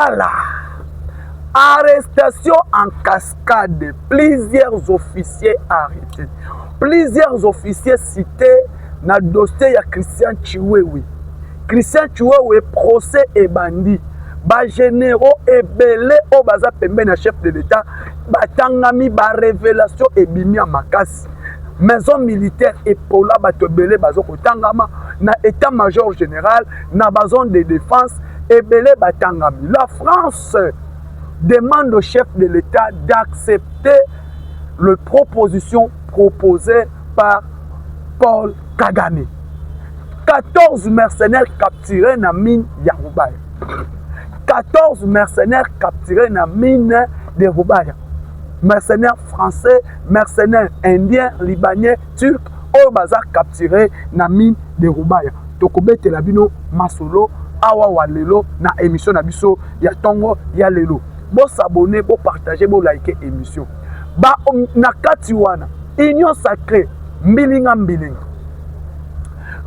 Voilà. Arrestation en cascade. Plusieurs officiers arrêtés. Plusieurs officiers cités dans le dossier de Christian Chiwewe. Christian Chiwewe, procès et bandit. Ba généraux et belé au baza pembe na chef de l'État. Batangami ba révélation et bimi à makasi. Maison militaire et pola bato belé bazo kotangama na état-major général na bazon de défense et belé batangami. La France demande au chef de l'État d'accepter les propositions proposées par Paul Kagame. 14 mercenaires capturés dans la mine de Roubaï. 14 mercenaires capturés dans la mine de Roubaï. Mercenaires français, mercenaires indiens, libanais, turcs, au bazar capturés dans la mine de Roubaï. Tokobete labino masolo, awa walelo, na émission nabiso, ya tongo, ya lelo. Bon s'abonner, bon partager, bon liker émission. Ba nakati wana, union sacrée, mbilinga mbilinga.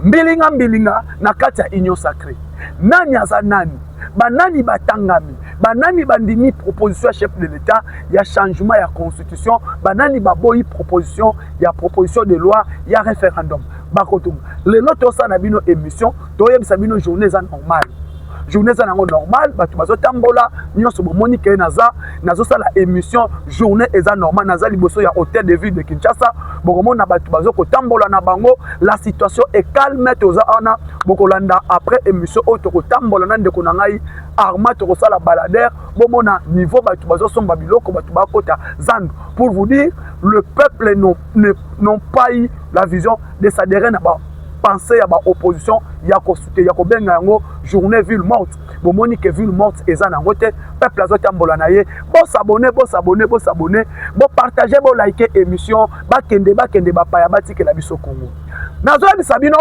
Mbilinga mbilinga nakati ya union sacrée. Nani aza nani? Banani batangami, banani bandimi proposition chef de l'État, il y a changement, il y a constitution, banani baboyi proposition, il y a proposition de loi, il y a référendum. Bakotum. Le loto sa na bino émission, toye bisabino journée za normale. Journée za nango normal, batu bazo tambola, nyonso bomoni ke nazo sala émission journée eza normal naza liboso ya hôtel de ville de Kinshasa, bokomona batu bazo ko tambola na bango, la situation est calme toza ana bokolanda après émission auto ko tambola na ndeko na ngai Arma to sala baladère, bomona niveau batu bazo somba biloko batu bakota zandu pour vous dire le peuple n'ont pas eu la vision de s'adhérer na ba penser à l'opposition, il y a consulté, il y a bien yango journée ville morte. Bon monique ville morte et ça nango te peuple azote ambolanaye. Bon s'abonner, bon s'abonner, bon s'abonner, bon partager, bon liker émission, ba kende ba paya ba tike la biso Congo. Nazo bisabino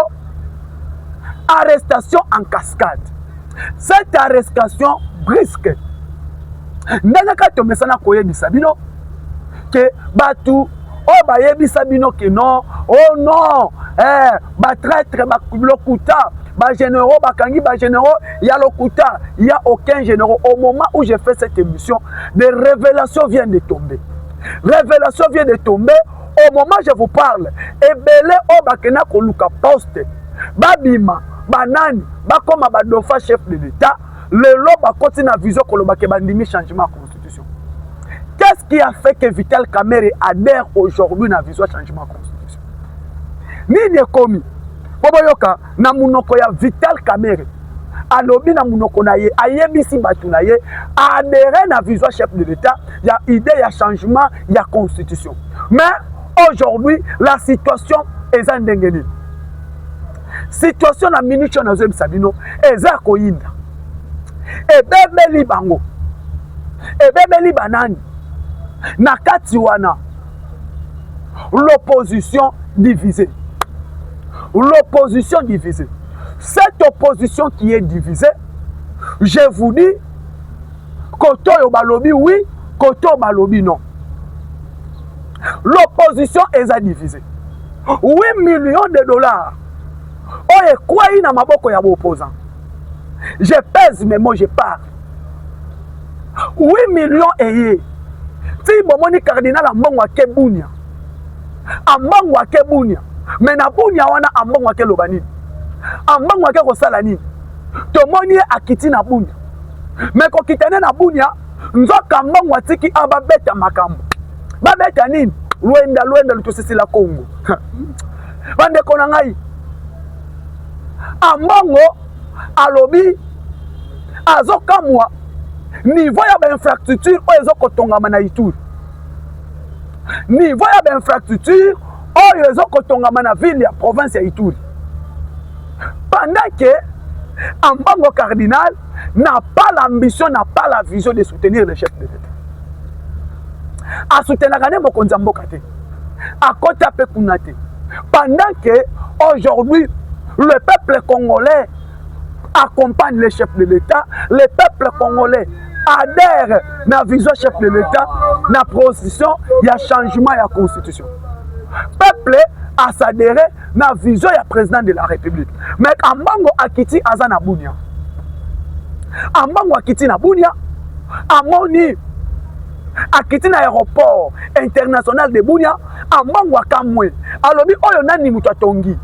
arrestation en cascade. Cette arrestation brusque. Ndanga ka tomesana koye bisabino que batu oh ba yebisa bino que non, oh non, ba traître ba lokuta, ba généraux ba kangi ba généraux, il y a lokuta, il y a aucun généraux. Au moment où j'ai fait cette émission, des révélations viennent de tomber. Révélation vient de tomber au moment où je vous parle. Et belé oh ba kena ko luka poste. Babima, banani, ba koma ba dofa chef de l'État, le lo ba continue na vision ko lo ba ke bandimi changement constitution. Qu'est-ce qui a fait que Vital Kamerhe adhère aujourd'hui à la vision changement de la constitution? Nini ekomi? Boboyoka na munoko ya Vital Kamerhe. Alobi na munoko na ye, ayebisi batu na ye, adhéré na vision chef de l'État, il y a idée, il y a changement, il y a constitution. Mais aujourd'hui, la situation est en dengeni. Situation na minute na zo bisabino, eza koyinda. Ebebeli bango. Ebebeli banani. Nakati wana l'opposition divisée. L'opposition divisée. Cette opposition qui est divisée, je vous dis, koto yo balobi oui, koto balobi non. L'opposition est divisée. 8 millions de dollars. Oye quoi na maboko ya opposant. Je pèse mais moi je parle. 8 millions et si bomoni cardinal ambongo ake bunia. Ambongo ake bunia. Mais na bunia wana ambongo ake lobani. Ambongo ake kosala nini? Tomoni akiti na bunia. Mais ko kitane na bunia, nzoka ambongo atiki ababeta makambo. Babeta nini? Luenda lutosisi la Congo. Bande kona ngai. Ambongo alobi azokamwa niveau ya infrastructure oyo ezokotongama na Ituri. Niveau ya infrastructure oyo ezokotongama na ville ya province ya Ituri. Pendant que Ambongo cardinal n'a pas l'ambition, n'a pas la vision de soutenir le chef de l'État. A soutenir gane mokonza mboka te. A kota pe kunate. Pendant que aujourd'hui le peuple congolais accompagne le chef de l'État, le peuple congolais adhère à la vision chef de l'État, à la position, il y a changement de la constitution. Le peuple a s'adhéré à la vision du président de la République. Mais Ambongo Akiti Azana Bounia. Ambongo Akiti na Bounia, amoni akiti na aéroport international de Bunia ambongo akamwe alobi oyo nani mutu atongi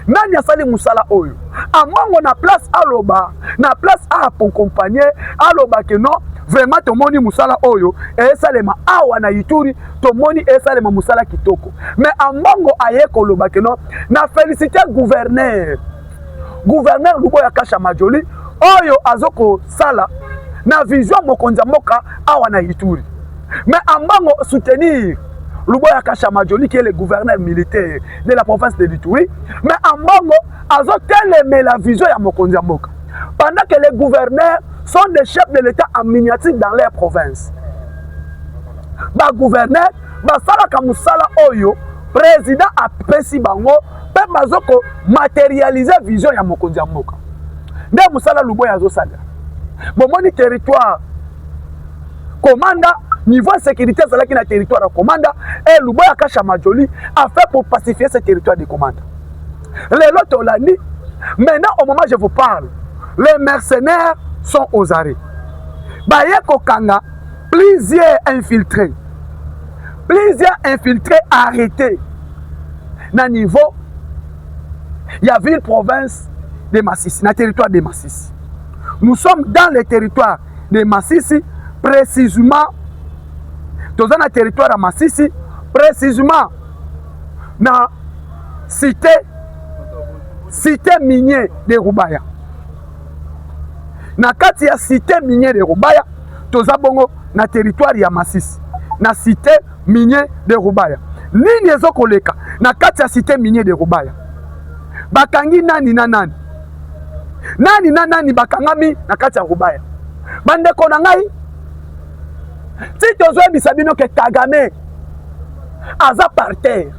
nani asali musala oyo ambongo na place aloba na place a pour accompagner aloba que non vraiment tomoni musala oyo esalema awa na Ituri tomoni esalema musala kitoko mais ambongo aye koloba que non na féliciter gouverneur Luboya Kasha Majoli oyo azoko sala na vision mokonzi mboka awa na Ituri mais ambongo soutenir Luboya Kasha Majoli qui est le gouverneur militaire de la province de l'Ituri mais ambongo azoteleme la vision ya mokonzi mboka pendant que les gouverneurs sont des chefs de l'État en miniature dans leur province. Ba gouverneur ba sala ka musala oyo président a pesi bango pe bazoko matérialiser vision ya mokonzi mboka. Nde musala Luboya zo sala. Bomoni territoire commanda niveau sécurité zala ki na territoire commanda et Luboya Kasha Majoli a fait pour pacifier ce territoire de commanda. Les lots olani maintenant au moment où je vous parle les mercenaires sont aux arrêts. Baye kokanga plusieurs infiltrés arrêtés na niveau il y a ville province de Massissi, na territoire de Massissi. Nous sommes dans le territoire de Massissi, précisément dans un territoire de Massissi, précisément na cité minier de Rubaya. Na kati ya cité minier de Rubaya, toza bongo na territoire ya Massissi, na cité minier de Rubaya. Nini ezokoleka na kati ya cité minier de Rubaya? Bakangi nani na nani? Nani na nani bakangami na kati ya Rubaya? Bandeko na ngai, ti tozoe bisabino ke Kagame aza par terre.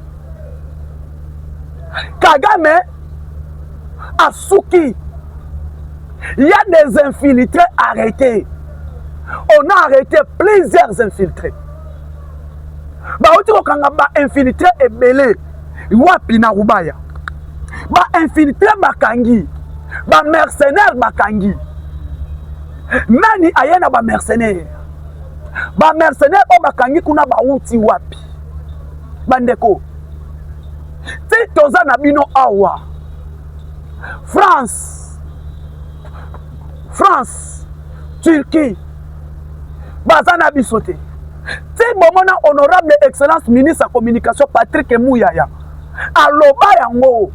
Kagame asuki. Il y a des infiltrés arrêtés. On a arrêté plusieurs infiltrés. Ba otiko kanga ba infiltré ebele wapi na Rubaya. Ba infiltré bakangi. Ba mercenaire bakangi. Nani ayena ba mercenaire? Ba mercenaire o bakangi kuna ba uti wapi? Bandeko. Ti toza na bino awa. France, Turquie, Bazana Bissoté. Si bomona honorable excellence ministre de la communication Patrick Mouyaya, à Lobayango,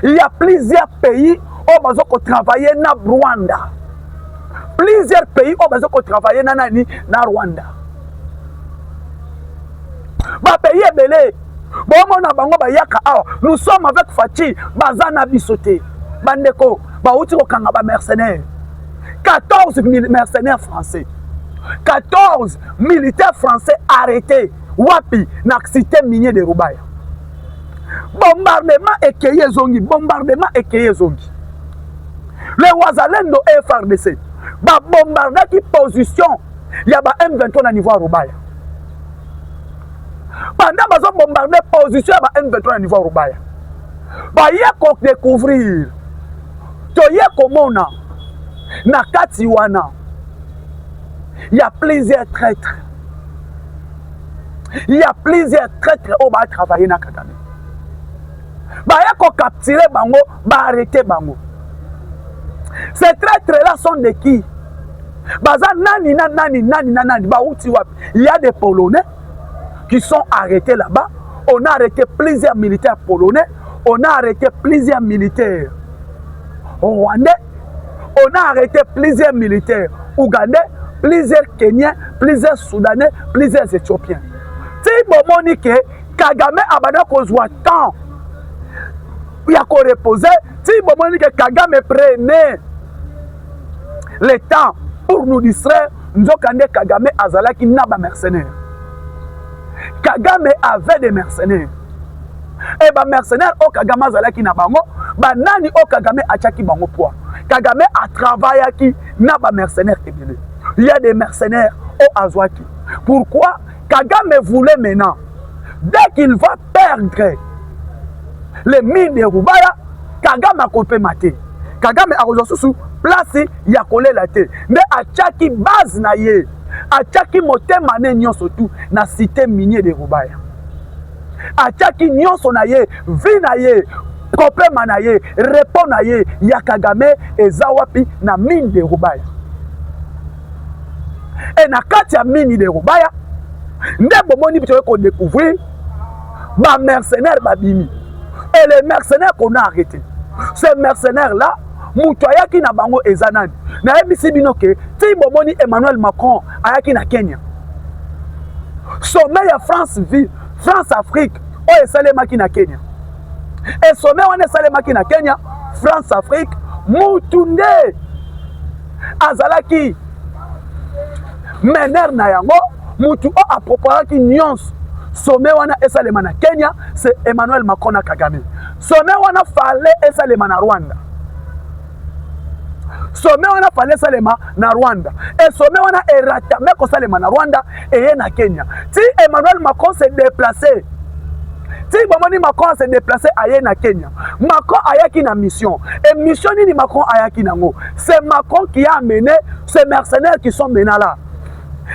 il y a plusieurs pays où on va travailler na Rwanda. Plusieurs pays où on va travailler na Rwanda. Ba pays belé, bomona bango ba yaka awa. Nous sommes avec Fachi, Bazana Bissoté. Bandeko, ba uti ko kanga ba mercenaires. 14 mercenaires français. 14 militaires français arrêtés. Wapi, na cité minier de Rubaya. Bombardement ekeye zongi. Le Wazalendo FRDC. Ba bombarder qui position. Il y a ba M23 na niveau Rubaya. Pendant bazo bombarder position ya ba M23 na niveau Rubaya. Ba yeko découvrir. Toye komona. Na kati wana, il y a plusieurs traîtres. Il y a plusieurs traîtres qui vont travailler na Kagame. Baya ko capturer bango, ba arrêter bango. Ces traîtres-là sont de qui? Baza nani ba uti wapi. Il y a des Polonais qui sont arrêtés là-bas. On a arrêté plusieurs militaires polonais. On a arrêté plusieurs militaires rwandais. On a arrêté plusieurs militaires ougandais, plusieurs Kenyans, plusieurs Soudanais, plusieurs Éthiopiens. Si bon que Kagame a besoin de temps, il y a qu'à reposer. Si bon que Kagame prenait le temps pour nous distraire, nous avons Kagame azalaki n'a pas mercenaires. Kagame avait des mercenaires. Et ba mercenaires au Kagame azalaki na bango, ba nani au Kagame achaki bango poa. Kagame a travaillé qui n'a pas mercenaires. Il y a des mercenaires au Azwaki. Pourquoi? Kagame voulait maintenant, dès qu'il va perdre les mines de Rubaya, Kagame a coupé maté. Kagame a rejoint sous place, il a collé la tête. Mais à chaque base naïe, atiaki motema ne nyonso tu na cité minier de Rubaya. Atiaki nyonso na ye, vi na ye, problème na ye, repos na ye, ya Kagame eza wapi na mine de Rubaya. Et na kati ya mine de Rubaya, nde bomoni bito ko découvrir ba mercenaires babimi. Et les mercenaires qu'on a arrêtés. Ces mercenaires là, mutu ayaki na bango eza nani. Na ebisi bino ke ti bomoni Emmanuel Macron ayaki na Kenya. Sommet ya France Afrique o esalemaki na Kenya. Et sommet wana esalemaki na Kenya, France Afrique mutu nde azalaki mener na yango, mutu o aproparaki nyonso. Sommet wana esalema na Kenya, c'est Emmanuel Macron na Kagame. Sommet wana fallait esalema na Rwanda. Sommet wana fallait salema na Rwanda. Et sommet wana eratame ko salema na Rwanda et na Kenya. Si Emmanuel Macron s'est déplacé, si bomoni Macron s'est déplacé aye na Kenya, Macron ayaki na mission. Et mission ni Macron ayaki nango. C'est Macron qui a amené ces mercenaires qui sont maintenant là.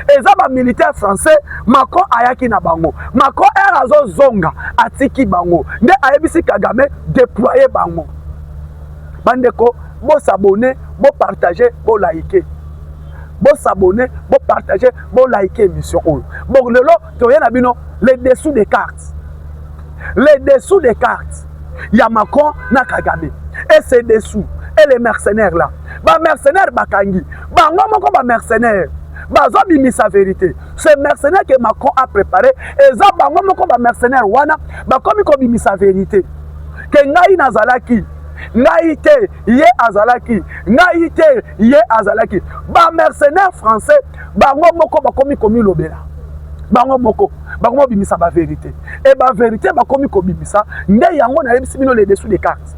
Et ça, les militaires français, Macron ayaki na bango. Macron erazo zonga atiki bango. Nde ayebisi Kagame déployer bango. Bandeko, bo s'abonner, bo partager, bo liker. Bo s'abonner, bo partager, bo liker mission. Bon, lelo, toye na bino, les dessous des cartes. Les dessous des cartes. Il y a Macron na Kagame. Et ces dessous, et les mercenaires là. Ba mercenaires bakangi. Bango moko ba mercenaires. Bazo bimisa vérité. Ce mercenaire que Macron a préparé, et ça bango moko ba mercenaire wana, ba komi ko bimisa vérité. Que ngai nazalaki, ngai te ye azalaki, ngai te ye azalaki. Ba mercenaire français, bango moko ba komi komi lobela. Bango moko, bango bimisa ba vérité. Et ba vérité ba komi ko bimisa, nde yango na yebisi bino les dessous des cartes.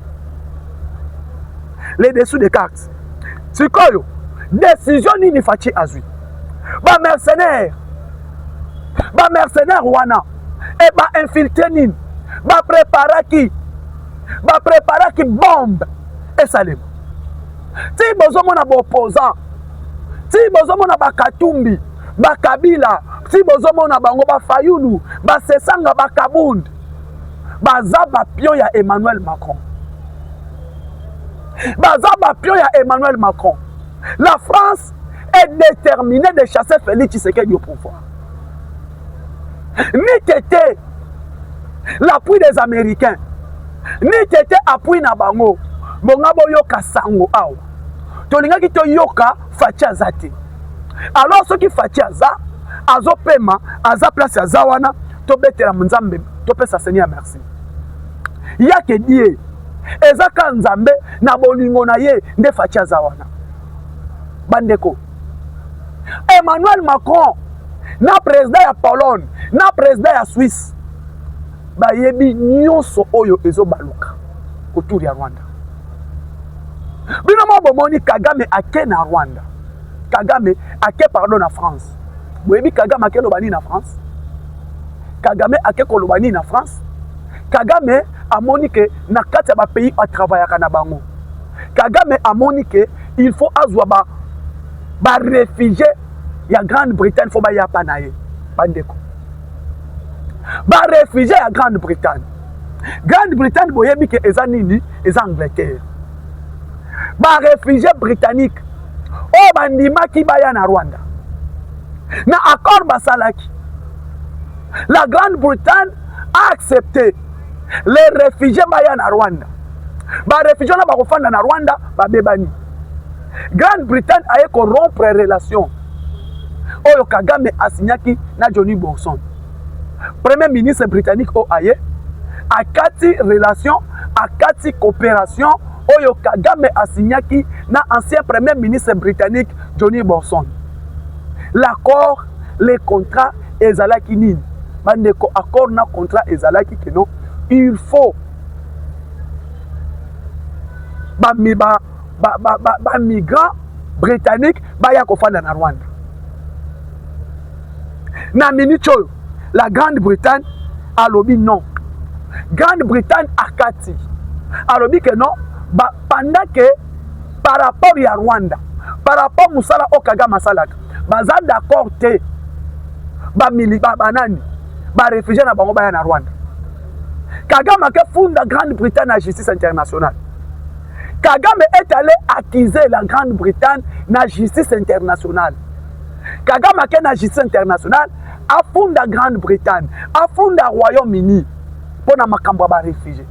Les dessous des cartes. Sikoyo, décision nini fachi azui. Ba mercenaire wana et ba infiltré nin ba préparaki bombe et salim. Ti bozo mona ba opposant, ti bozo mona ba Katumbi, ba Kabila, ti bozo mona bango ba Fayulu, ba Sesanga, ba Kabund, ba zaba pion ya Emmanuel Macron. Ba zaba pion ya Emmanuel Macron. La France est déterminé de chasser Félix Tshisekedi au pouvoir. Ni t'étais l'appui des Américains, ni t'étais appui na bango, bongabo yoka sango awa. Tolinga ki to yoka fachi azate. Alors ceux qui fachi aza, azo pema, aza place aza wana, to betela munzambe, to pesa Seigneur merci. Yake die, ezaka nzambe na bolingo na ye nde fachi aza wana. Bandeko. Emmanuel Macron, na président ya Pologne, na président ya Suisse, ba yebi nyonso oyo ezo baluka autour ya Rwanda. Bino mo bomoni Kagame ake na Rwanda. Kagame ake pardon na France. Boyebi Kagame ake lobani na France. Kagame ake kolobani na France. Kagame amoni ke na kati ya ba pays a travaillaka na bango. Kagame amoni ke il faut azwa ba réfugié ya Grande-Bretagne faut ba ya panaye bandeko. Ba réfugié ya Grande-Bretagne. Grande-Bretagne boyebi ke eza nini? Eza Angleterre. Ba réfugié britannique o bandima ki ba ya na Rwanda. Na accord basalaki. La Grande-Bretagne a accepté les réfugiés ba ya na Rwanda. Ba réfugiés na ba kofanda na Rwanda ba bebani. Grande-Bretagne a corrompre relation. Oyo Kagame asignaki na Johnny Borson. Premier ministre britannique o aye akati relation, akati coopération oyo Kagame asignaki na ancien premier ministre britannique Johnny Borson. L'accord, les contrats ezalaki nini? Bandeko accord na contrat ezalaki que non, il faut ba migrants britanniques ba ya kofanda na Rwanda. Na minute la Grande-Bretagne a lobby non. Grande-Bretagne akati a lobby que non pendant que par rapport à Rwanda, par rapport musala o Kagame salaka, baza d'accord te banani réfugié na bango baya na Rwanda. Kagame a fondé la Grande-Bretagne à la justice internationale. Kagame est allé accuser la Grande-Bretagne na la justice internationale. Kagame a na justice internationale a fondé la Grande-Bretagne, a fondé le Royaume-Uni pour na makambo ba réfugiés.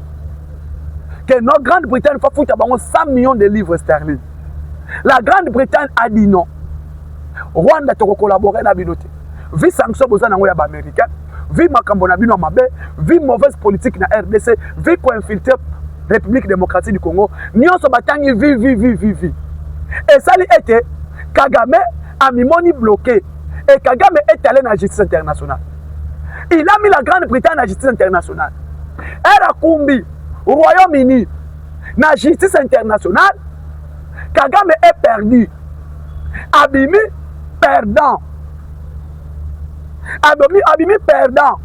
Que notre Grande-Bretagne va foutre 100 millions de livres sterling. La Grande-Bretagne a dit non. Rwanda to collaborer na binote. Vu sanction bozana ngo ya ba américain, vu makambo na bino mabe, vu mauvaise politique na RDC, vu ko infiltrer République démocratique du Congo, nyonso batangi vi. Et ça li était Kagame a mimoni bloqué et Kagame est allé dans la justice internationale. Il a mis la Grande-Bretagne dans la justice internationale. Elle a combi au Royaume-Uni dans la justice internationale. Kagame est perdu. Abimi perdant. Abimi perdant.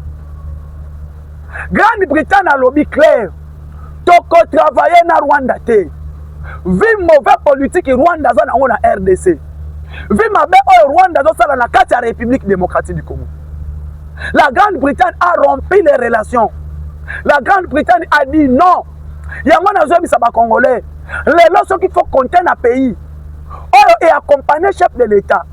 Grande-Bretagne a lobby clair. Toko travailler na Rwanda te. Vi mauvais politique Rwanda za na RDC. Vi mabe o Rwanda zo sala na kati ya République démocratique du Congo. La Grande-Bretagne a rompu les relations. La Grande-Bretagne a dit non. Yango na zo bisa ba Congolais. Les lois qu'il faut compter na pays. Oyo et accompagner chef de l'État.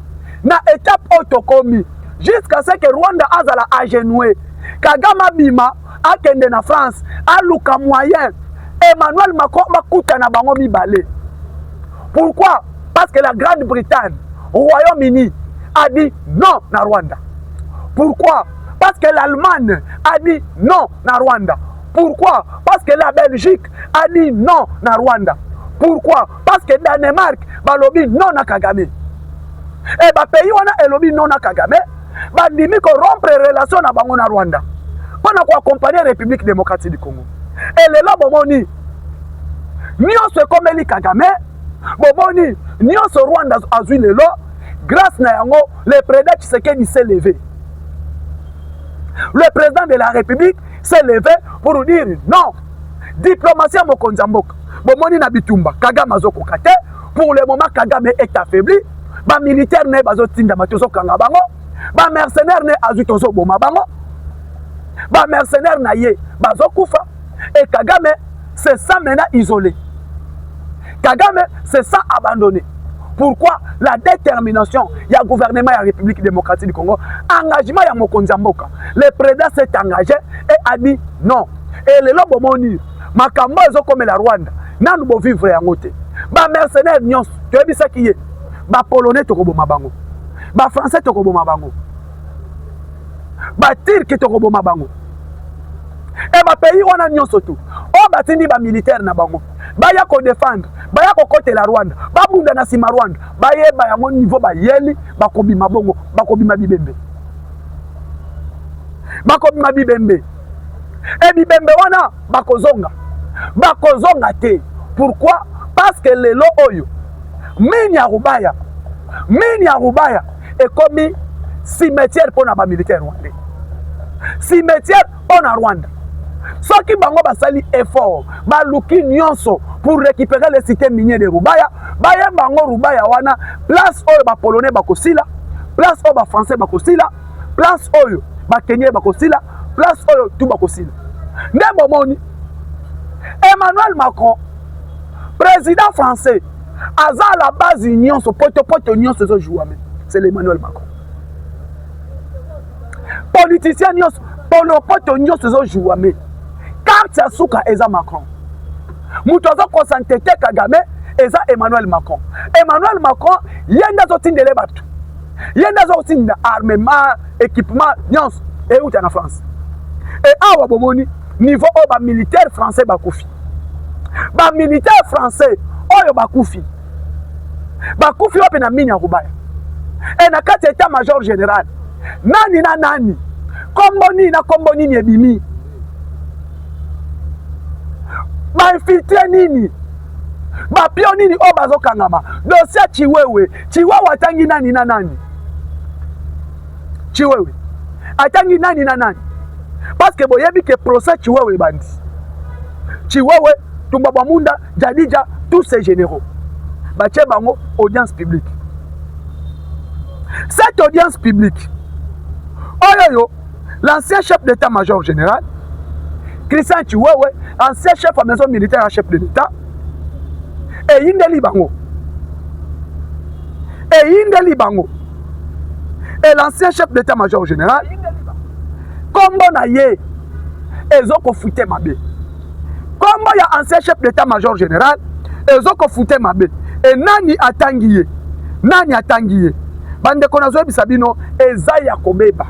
Na étape autocomi. Jusqu'à ce que Rwanda azala agenoué. Kagame bima a kende na France. A luka moyen. Emmanuel Macron makuta na bango mibale. Pourquoi? Parce que la Grande-Bretagne, au Royaume-Uni, a dit non na Rwanda. Pourquoi? Parce que l'Allemagne a dit non na Rwanda. Pourquoi? Parce que la Belgique a dit non na Rwanda. Pourquoi? Parce que Danemark ba lobi non na Kagame. Et ba pays wana elobi non na Kagame, ba ndimi ko rompre relation na bango na Rwanda. Pona ko accompagner République démocratique du Congo. Et les là bomoni nyonso komeli Kagame, bomoni nyonso Rwanda azui lelo grâce na yango le président Tshisekedi s'est levé. Le président de la République s'est levé pour dire non. Diplomatie mokonzi mboka. Bomoni na bitumba Kagame azokoka te. Pour le moment Kagame est affaibli. Ba militaire ne bazo tinda matozo kanga bango. Ba mercenaire ne azu tozo boma bango. Ba mercenaire na ye bazo kufa. Et Kagame c'est ça maintenant isolé. Kagame c'est ça abandonné. Pourquoi? La détermination, il y a gouvernement de la République démocratique du Congo, engagement il y a mokonzi mboka. Le président s'est engagé et a dit non. Et le lobo moni, makambo ezo comme la Rwanda, nanu bo vivre yango te. Ba mercenaires nyons, tu ebi ça qui est. Ba polonais to koboma bango. Ba français to koboma bango. Ba turc to koboma bango. Et ba pays wana nyonso tout. O batindi ba militaire na bango. Ba ya ko défendre, ba ya ko côté la Rwanda, ba bunda na sima Rwanda, ba yeba yango niveau ba yeli, ba kobima bongo, ba kobima bibembe. Ba kobima bibembe. Et bibembe wana ba kozonga. Ba kozonga te. Pourquoi? Parce que lelo oyo mini ya Rubaya est comme cimetière pour na ba militaire rwandais. Cimetière pour na Rwanda. Ceux qui bango basali effort, ba luki nyonso pour récupérer les cités minières de Rubaya, ba ye bango Rubaya wana place oyo ba polonais bakosila, place oyo ba français bakosila, place oyo ba kenyais bakosila, place oyo tout bakosila. Ndembo moni Emmanuel Macron, président français, aza la base nyonso poto nyonso zo jouame. C'est l'Emmanuel Macron. Politicien nyonso poto nyonso zo jouame. Carte ya suka eza Macron. Mutu azo concentré Kagame eza Emmanuel Macron. Emmanuel Macron yenda zo tindele batu. Yenda zo tinda armement, équipement nyonso et uta na France. Et awa bomoni niveau o ba militaire français bakufi. Ba militaire français oyo bakufi. Bakufi ope na mini ya Rubaya. Et na kati état major général. Nani na nani? Komboni na komboni ni ebimi. Ba infiltré nini? Ba pio nini o bazo kangama? Dossier Chiwewe atangi nani na nani? Chiwewe atangi nani na nani? Parce que boyebi que procès Chiwewe bandi. Chiwewe, Tumba Bamunda, Jadija, tous ces généraux. Bache bango audience publique. Cette audience publique, l'ancien chef d'état-major général, Christian Chiwewe, ancien chef à maison militaire à chef de l'État, et Yindeli Bango. Et l'ancien chef d'état-major général, comme on a yé, ils ont fouté ma bé. Comme il y a ancien chef d'état-major général, ils ont fouté ma bé. Et nani atangiye. Bande konazo bisabino, ezaya kobeba.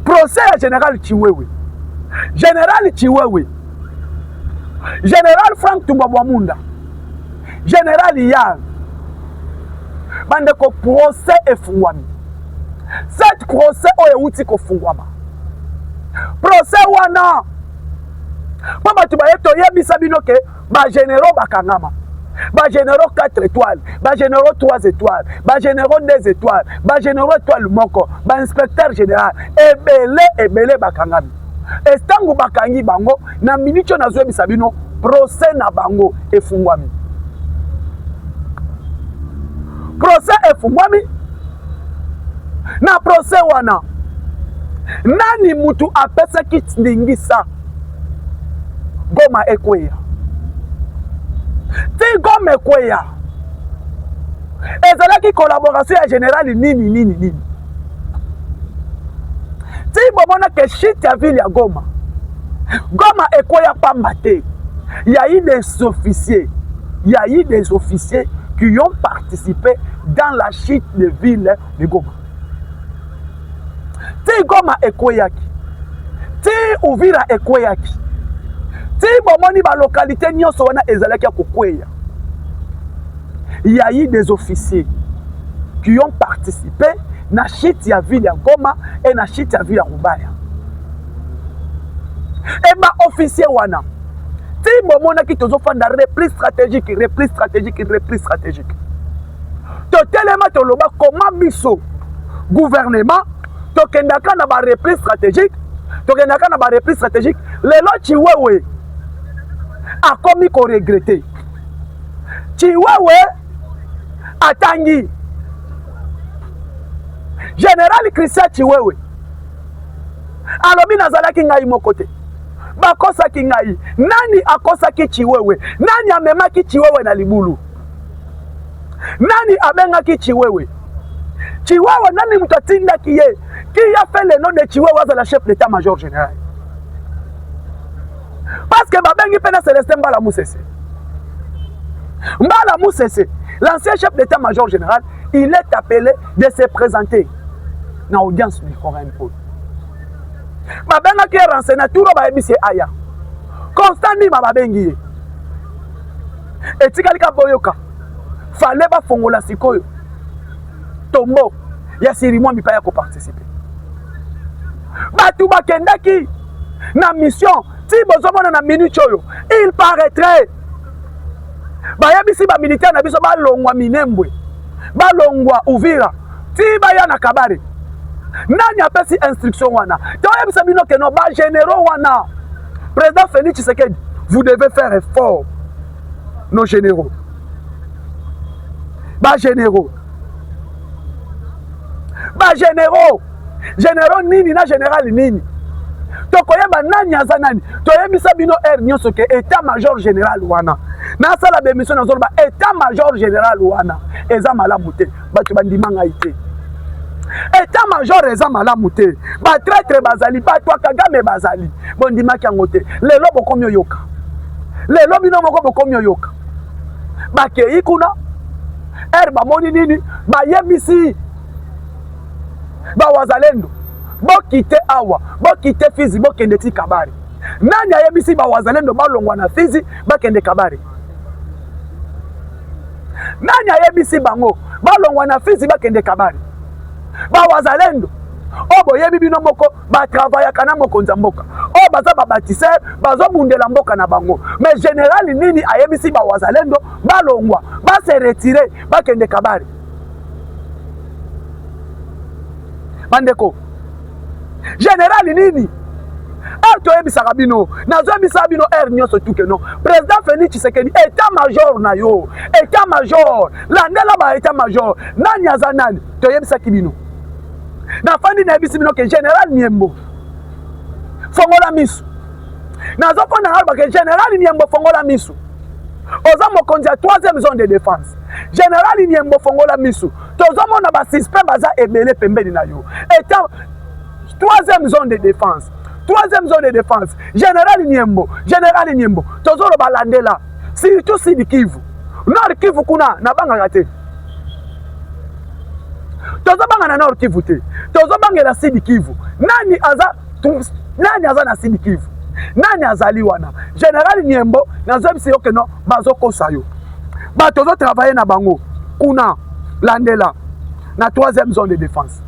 Procès à général Chiwewe. Général Frank Tubabwamunda. Général Iyar. Bande ko procès efungwami. Cette procès oyeuti ko fungwama. Procès wana. Pamba tubaye toyebisa bino ke ba généraux bakangama. Ba généraux 4 étoiles, ba généraux 3 étoiles, ba généraux 2 étoiles, ba généraux étoile moko, ba inspecteur général ebele bakangami. Estangu bakangi bango na minicho na zoyebisa bino procès na bango efungwami. Procès efungwami. Na procès wana. Nani mutu apesa kitindingisa Goma Ekweya. Ti Goma Ekweya. Ezalaki collaboration ya général nini. Ti bomona ke shit ya ville ya Goma. Goma Ekweya pambate. Il y a eu des officiers. Qui ont participé dans la chute de ville de Goma. Ti Goma Ekweyaki. Ti Uvira Ekweyaki. Ti bomoni ba localité nyonso wana ezalaki ya kokweya. Il y a eu des officiers qui ont participé na chute ya ville ya Goma et na chute ya ville ya Rubaya. Et ba officier wana. Ti bomona ki tozofanda repli stratégique. Totelema toloba comment biso gouvernement tokendaka na ba repli stratégique. Lelo Chiwewe a commis qu'on regretté. Chiwewe atangi. Général Christian Chiwewe. Alobi nazalaki ngai mokote. Bakosa ki ngai. Nani akosa ki Chiwewe? Nani amema ki Chiwewe na libulu? Nani abenga ki Chiwewe? Chiwewe nani mutatinda kiye? Qui a fait le nom de Chiwewe à la chef d'état-major général? Parce que Babengi Pena Célestin Mbala Moussese. Mbala Moussese, l'ancien chef d'état-major général, il est appelé de se présenter dans l'audience du Coran Paul. Babenga qui est renseigné, tout le monde est aya. Constant dit Babengi. Et Tikalika Boyoka, fallait pas fongola sikoyo. Tombo, il y a Sirimon qui peut participer. Batu Bakendaki, na mission. Si bozomona na minute oyo, il paraîtrait bayebisi ba militaire na biso balongwa Minembwe, balongwa Uvira, ti baya na Kabare. Nani apesi instruction wana? Toyebisa bino ke no ba généraux wana. Président Félix Tshisekedi, vous devez faire effort. Nos généraux. Ba généraux. Généraux nini na général nini? Tokoyeba nani aza nani. Toyebisa bino nyonso ke état-major général wana. Na sala be mission na zoloba état-major général wana. Eza malamu te. Batu bandimanga ite. État-major eza malamu te. Ba traître bazali, ba toi Kagame bazali. Bondimaki yango te. Lelo bokomi oyoka. Lelo bino moko bokomi oyoka. Ba kei kuna. Ba moni nini? Ba yebisi. Ba wazalendo. Bo kite awa, bo kite Fizi, bo kende ti Kabare. Nani ayebisi ba wazalendo balongwa na Fizi, ba kende Kabare. Nani ayebisi bango balongwa na Fizi, ba kende Kabare. Ba wazalendo obo yebi bino moko ba travailler kana moko nzamboka. O baza ba bâtisseur, bazo bundela mboka na bango. Mais général nini ayebisi ba wazalendo balongwa, ba se retirer, ba kende Kabare. Bandeko Général nini? or toyebisaka bino nazoyebisa bino nyonso tout que non président Félix Tshisekedi état-major na yo état-major landela ba état-major nani aza nani toyebisaki bino na fandi nayebisi bino ke général Niembo fongola misu nazofanda naloba ke général Niembo fongola misu oza mokonzi ya 3e zone de défense général Niembo fongola misu tozomona basuspect baza ebele pembeni na yo état 3e zone de défense 3e zone de défense général Niembo tozoloba landela surtout Sud Kivu Nord Kivu kuna nabangaka te tozobanga na Nord Kivu te tozobangela Sud Kivu nani aza na Sud Kivu nani azali wana général Niembo nazobisi yo ke no bazokosa yo tozo travailler na bango kuna landela na 3e zone de défense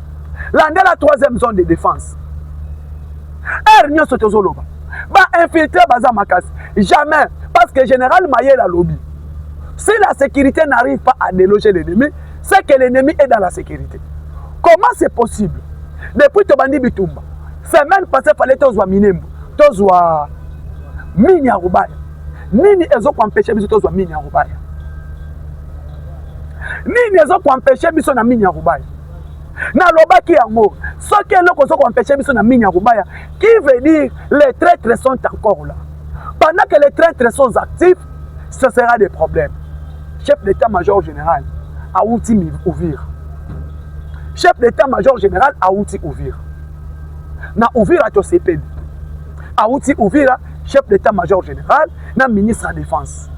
landela 3e zone de défense nyonso tozoloba infiltré baza makasi jamais parce que général Mayela lobby si la sécurité n'arrive pas à déloger l'ennemi c'est que l'ennemi est dans la sécurité. Comment c'est possible? Depuis Tobandi Bitumba semaine passée fallait tozwa Minembo tozwa mini ya Rubaya nini ezo empêcher biso tozwa mini ya Rubaya nini ezo empêcher biso na mini ya Rubaya na lobaki yango soki eloko zo empêcher biso na mini ya Rubaya qui veut dire les traîtres sont encore là pendant que les traîtres sont actifs ce sera des problèmes. Chef d'état-major général a outil ouvrir chef d'état-major général a outil ouvrir na ouvrir à CPD a outil ouvrir chef d'état-major général na ministre de la défense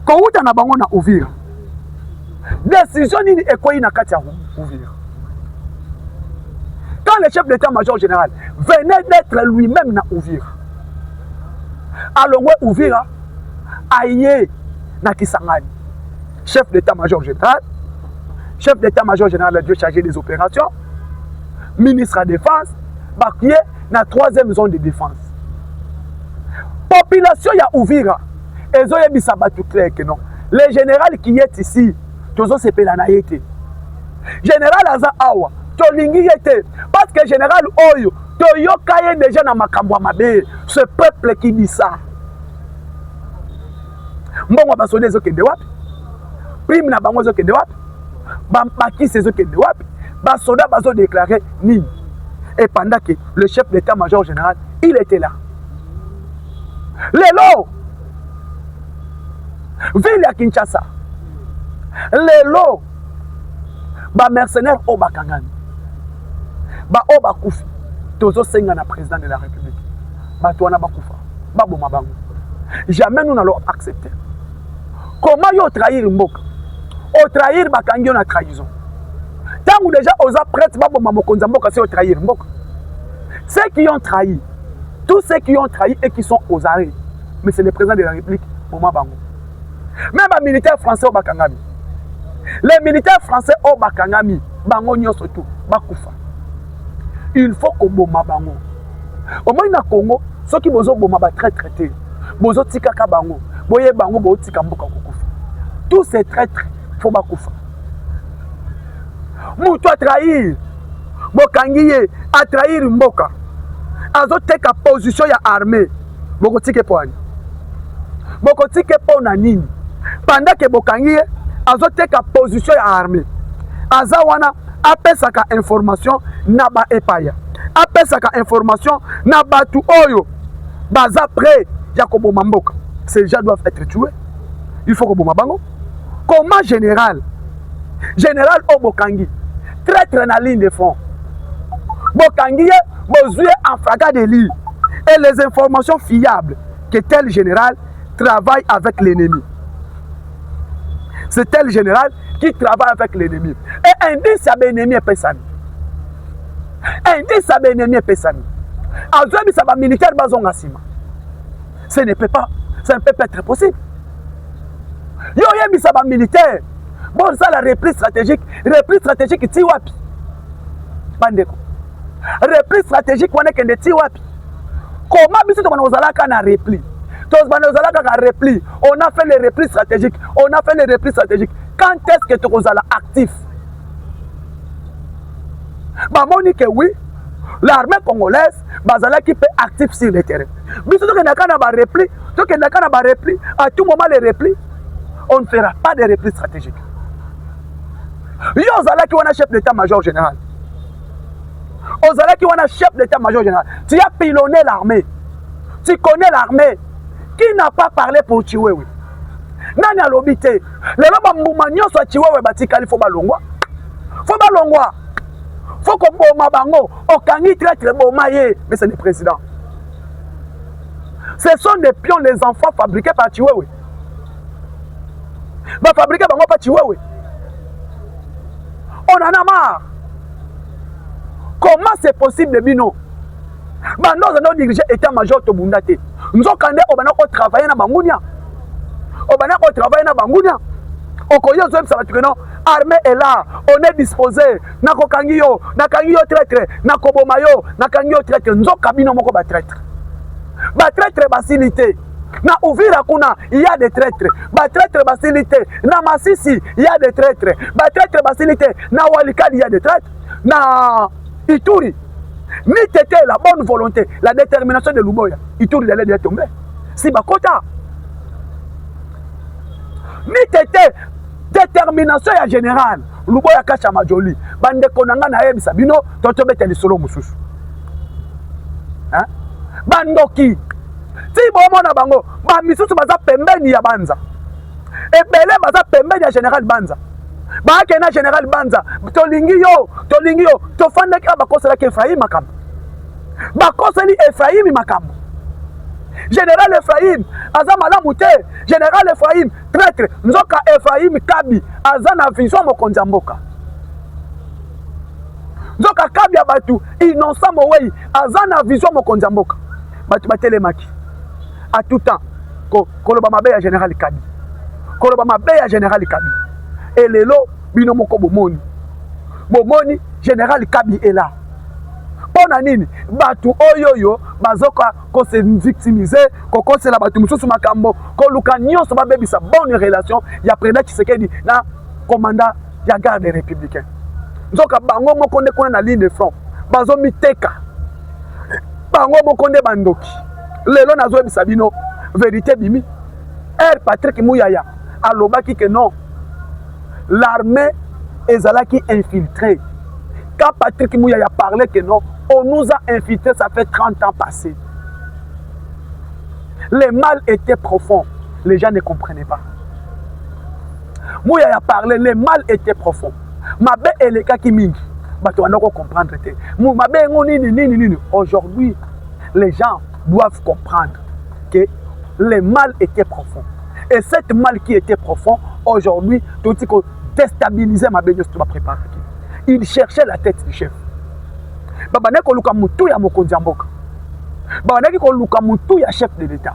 ko uta na bango na ouvrir décision nini ekoyi na kati ya ouvrir quand le chef d'état-major général venait d'être lui-même na ouvrir alors ouvrir aye na Kisangani chef d'état-major général le Dieu chargé des opérations ministre de la défense bakiye na 3e zone de défense population ya Uvira ezoyebisa batu clair que non le général qui est ici tozo sepela na yete général aza awa tolingi yete parce que général oyo toyoka ye déjà na makambo mabe ce peuple qui dit ça mbongo basoda ezokende wapi prime na bango ezokende wapi bakisi ezokende wapi basoda bazo déclarer nini et pendant que le chef d'état-major général il était là lelo ville ya Kinshasa lelo ba mercenaires o bakangani ba o bakufi tozo senga na président de la République bato wana bakufa baboma bango jamais nous n'allons accepter. Comment yo trahir mboka o trahir bakangi yo na trahison tant déjà aux prêtres baboma mokonza mboka c'est o trahir mboka ceux qui ont trahi tous ceux qui ont trahi et qui sont aux arrêts mais c'est le président de la République Moma Bango même les militaires français au bakangami les militaires français au bakangami bango nyonso tout bakufa il faut que boma bango au moins na Congo ceux qui bozo boma ba très traité bozo tikaka bango boye bango bo tika mboka kokufa tous ces traîtres faut bakufa mutu a trahir bokangiye a trahir mboka azo teka position ya armée boko tike poani boko tike po na nini pendant que bokangiye azo teka position ya armée aza wana apesaka information na ba epaya apesaka information na batu oyo baza prêt ya koboma mboka ces gens doivent être tués il faut koboma bango comment général obokangi traître na ligne de front bokangi bozuye en flagrant délit et les informations fiables que tel général travaille avec l'ennemi c'est tel général qui travaille avec l'ennemi et indice à l'ennemi est pesani indice à l'ennemi est pesani azobi sa ba militaire bazonga sima ça ne peut pas être possible yo yebi sa ba militaire bon ça la reprise stratégique ti wapi bandeko reprise stratégique wana kende ti wapi comment biso to bana ozalaka na repli to bana ozalaka ka repli on a fait les reprises stratégiques quand est-ce que tu ozala actif ba moni que oui L'armée congolaise, bazala qui peut actif sur le terrain. Biso to n'a pas repli, to n'a pas repli, à tout moment les replis, on ne fera pas de repli stratégique. Yo zala qui wana chef d'état-major général. Ozala qui wana chef d'état-major général. Tu as pilonné l'armée. Tu connais l'armée. Qui n'a pas parlé pour Chiwewe? Nani a l'obité. Le loba mbouma nyonso a Chiwewe batikali faut balongwa. Faut balongwa. Faut qu'on boma bango. Okangi très boma ye. Mais c'est le président. Ce sont des pions, les enfants fabriqués par Chiwewe. Bah fabriqués bango par Chiwewe. On en a marre. Comment c'est possible de bino? Bah nous allons diriger état-major Tobundate. Nous allons travailler dans Bangounia. On va travailler dans Bangounia. Armée est là, on est disposé. Nako Kangio traître, Nako Bomayo, Nakangio traître. Nous allons moko ba traître. Ba traître facilité. Na Ouvira kuna, il y a des traîtres. Ba traître facilité. Na Masisi, il y a des traîtres. Ba traître facilité. Na Walikali, il y a des traîtres. Na Ituri. Ni tété la bonne volonté, la détermination de Luboya. Ituri allait déjà tomber. Si Bakota. Ni tété détermination ya général. Luboya kacha majoli. Bande konanga na yebisa bino toto beteli solo mususu. Hein? Bandoki. Si bomo na bango, ba misusu baza pembeni ya Banza. Ebele baza pembeni ya général Banza. Ba kena général Banza, tolingi yo, to fanda ka bakosela ke Ephraim makam. Bakoseli Ephraim makam. Général Ephraim, azamala mute, général Ephraim, traître, nzoka Ephraim Kabi, azana vision mokonzi mboka. Nzoka Kabi abatu, innocent mowei, azana vision mokonzi mboka. Batu batelemaki. À tout temps, koloba mabe ya général Kabi. Koloba mabe ya général Kabi. Et lelo, bino moko bomoni. Bomoni, général Kabi est là. Pona nini, batu oyoyo, bazoka, ko se victimiser, ko se la batu mususu makambo, ko luka nyonso ba bebisa bonne relation, ya prena Tshisekedi na commandant ya garde républicain. Nzoka bango moko nde kona na ligne de front, bazo miteka. Bango moko nde bandoki. Lelo nazo ebisa bino, vérité bimi. Patrick Mouyaya, alobaki que non. L'armée est qui infiltrée. Quand Patrick Mouyaya parlait que non, on nous a infiltrés, ça fait 30 ans passés. Le mal était profond. Les gens ne comprenaient pas. Mouyaya parlait, le mal était profond. Mabe et les cas qui mingi. Tu vas comprendre. Aujourd'hui, les gens doivent comprendre que le mal était profond. Et cette mal qui était profond, aujourd'hui, tout ce qu'on déstabilisait ma baigne, tu vas préparer. Il cherchait la tête du chef. Babaneko luka mutu ya mokonzi mboka. Babaneko luka mutu ya chef de l'État.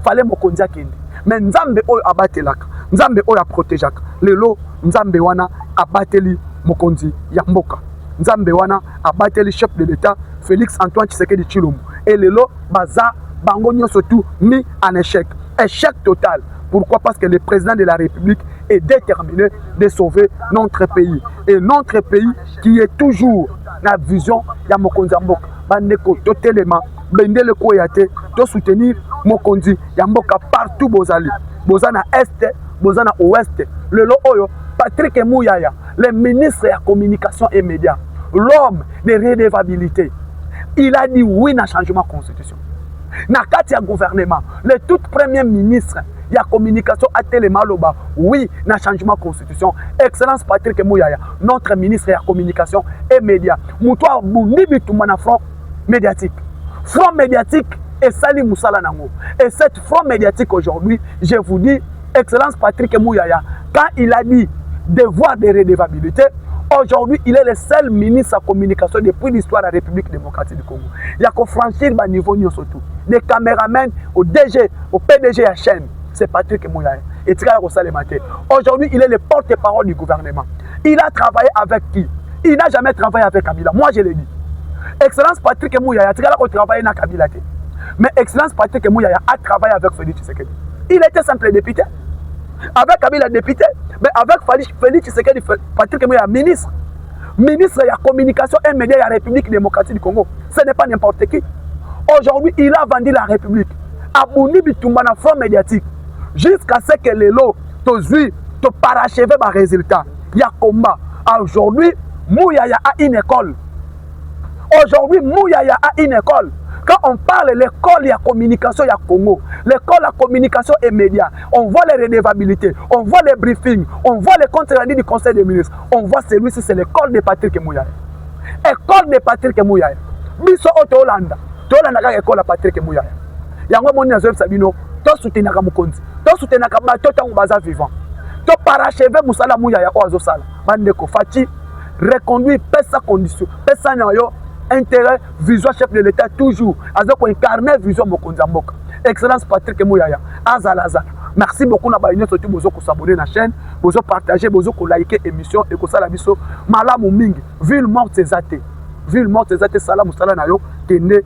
Fallait mokonzi akende. Mais nzambe oyo abatelaka. Nzambe oyo protégaka. Lelo nzambe wana abateli mokonzi ya mboka. Nzambe wana abateli chef de l'État Félix Antoine Tshisekedi Tshilombo. Et lelo baza bango nyonso tout mis en échec. Échec total. Pourquoi? Parce que le président de la République est déterminé de sauver notre pays. Et notre pays qui est toujours dans la vision de Mokonzi Mboka. Bandeko totelema, bendele koyate, to soutenir Mokonzi Mboka partout bozali. Bozana Est, bozana Ouest. Le lo oyo, Patrick Mouyaya, le ministre de la communication et médias, l'homme de redevabilité. Il a dit oui à changement de constitution. Na kati ya gouvernement, le tout premier ministre il y a communication à Télémaloba. Oui, na changement de constitution. Excellence Patrick Mouyaya, notre ministre de la communication et médias. Moutoua Bounibi Toumana front médiatique. Front médiatique et Sali Moussala Nango. Et cette front médiatique aujourd'hui, je vous dis, Excellence Patrick Mouyaya, quand il a dit devoir de redevabilité, aujourd'hui, il est le seul ministre de la communication depuis l'histoire de la République démocratique du Congo. Il y a qu'à franchir le niveau surtout. Des caméramens au DG, au PDG à chaîne. C'est Patrick Mouyaya. Et aujourd'hui, il est le porte-parole du gouvernement. Il a travaillé avec qui? Il n'a jamais travaillé avec Kabila. Moi, je l'ai dit. Excellence Patrick Mouyaya, il a travaillé avec Kabila. Mais Excellence Patrick Mouyaya a travaillé avec Félix Tshisekedi. Il était simple député. Avec Kabila député. Mais avec Félix Tshisekedi, Patrick Mouyaya ministre. ministre de la communication et médias de la République démocratique du Congo. Ce n'est pas n'importe qui. Aujourd'hui, il a vendu la République. Abouni Bitumba na front médiatique. Jusqu'à ce que les lots, te parachever ma résultat. Il y a combat. Aujourd'hui, Mouyaya a une école. Aujourd'hui, Mouyaya a une école. Quand on parle de l'école de la communication il y a Congo, l'école de la communication et médias, on voit les redevabilités, on voit les briefings, on voit les comptes rendus du Conseil des ministres. On voit celui-ci, c'est l'école de Patrick Mouyaya. École de Patrick Mouyaya. Biso Oto Hollanda. Tolanda ka école de Patrick Mouyaya. Yango moni na zob sabino, to soutenaka mukonzi. To soutenaka bato tango baza vivant. To parachever musala Mouyaya o azosala. Bandeko Fati reconduit pesa condition. Pesa na yo intérêt, vision chef de l'État toujours. Azoko incarner vision mokonzi mboka. Excellence Patrick Mouyaya. Azalaza. Merci beaucoup na baïno surtout bozo ko s'abonner na chaîne, bozo partager, bozo ko liker émission et ko sala biso malamu mingi. Ville morte ezate. Ville morte ezate sala musala na yo kende